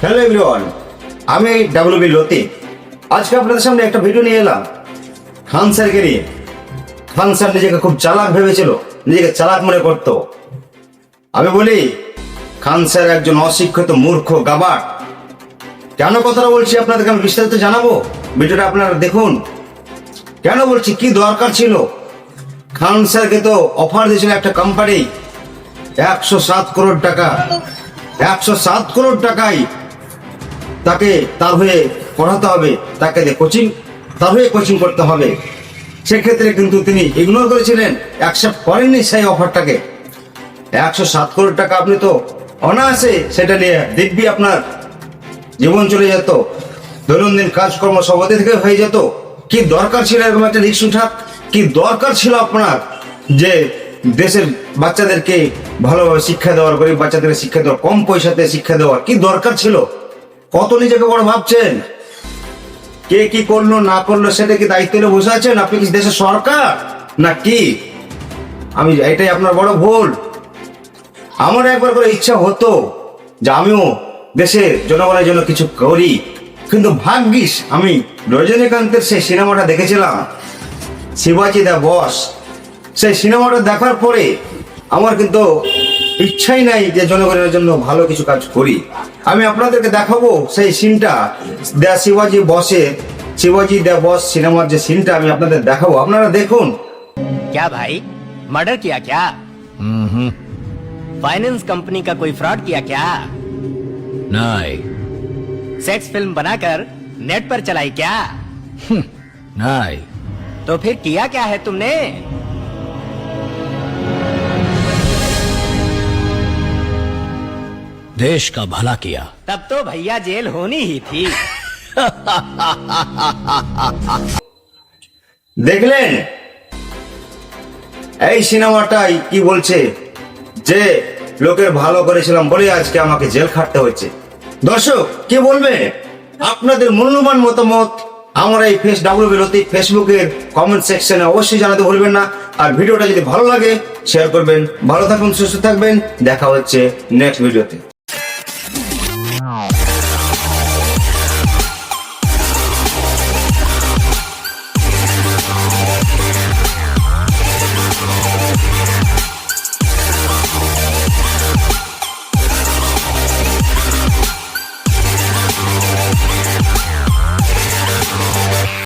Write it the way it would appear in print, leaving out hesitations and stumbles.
Hello everyone, আমি WB Latif. আজকে আপনাদের সামনে একটা ভিডিও নিয়ে এলাম খান স্যারকে নিয়ে। খান স্যার নিজেকে খুব চালাক ভেবেছিল, নিজেকে চালাক মনে করত। আমি বলি খান স্যার একজন অশিক্ষিত মূর্খ গাবাট। কেন কথাটা বলছি আপনাদেরকে আমি বিস্তারিত জানাবো, ভিডিওটা আপনারা দেখুন। কেন বলছি, কি দরকার ছিল? খান স্যারকে তো অফার দিয়েছিল একটা কোম্পানি 107 করোড় টাকা। 107 করোড় টাকায় তাকে তার হয়ে পড়াতে হবে, তাকে তার হয়ে কোচিং করতে হবে। সেক্ষেত্রে কিন্তু তিনি ইগনোর করেছিলেন, অ্যাকসেপ্ট করেননি সেই অফারটাকে। 107 করোড় টাকা আপনি তো অনায়াসে সেটা নিয়ে দিব্যি আপনার জীবন চলে যেত, দৈনন্দিন কাজকর্ম সব ওদের থেকে হয়ে যেত। কি দরকার ছিল এরকম একটা রিস্ক উঠা? কি দরকার ছিল আপনার যে দেশের বাচ্চাদেরকে ভালোভাবে শিক্ষা দেওয়ার, গরিব বাচ্চাদেরকে শিক্ষা দেওয়ার, কম পয়সাতে শিক্ষা দেওয়ার কি দরকার ছিল? কত নিজেকে বড় ভাবছেন? কে কি করলো না করলো সেটা কি দায়িত্ব নিয়ে বসে আছেন? আপনি কি দেশের সরকার না কি? এটাই আপনার বড় ভুল। আমার একবার করে ইচ্ছা হতো যে আমিও দেশের জনগণের জন্য কিছু করি, কিন্তু ভাগ্যিস আমি রজনীকান্তের সেই সিনেমাটা দেখেছিলাম, শিবাজি দ্য বস। সেই সিনেমাটা দেখার পরে আমার কিন্তু ইচ্ছাই নাই যে জনগণের জন্য ভালো কিছু কাজ করি। আমি আপনাদেরকে দেখাবো সেই সিনটা, দ্য শিবাজি বসে, শিবাজি দ্য বস সিনেমার যে সিনটা আমি আপনাদের দেখাবো, আপনারা দেখুন। क्या भाई मर्डर किया क्या? फाइनेंस कंपनी का कोई फ्रॉड किया क्या? नहीं सेक्स फिल्म बनाकर नेट पर चलाई क्या? नहीं तो फिर किया क्या है तुमने? देश का भला किया। तब तो भैया जेल होनी ही थी। দেখলেন এই সিনেমাটাই কি বলছে, যে লোকের ভালো করেছিলাম বলে আজকে আমাকে জেল খাটতে হচ্ছে। দর্শক কি বলবে? আপনাদের মূল্যবান মতামত আমার এই ডাব্লিউবি লতিফ ফেসবুকের কমেন্ট সেকশনে অবশ্যই জানাতে ভুলবেন না। আর ভিডিওটা যদি ভালো লাগে শেয়ার করবেন। ভালো থাকুন, সুস্থ থাকবেন, দেখা হচ্ছে নেক্সট ভিডিওতে।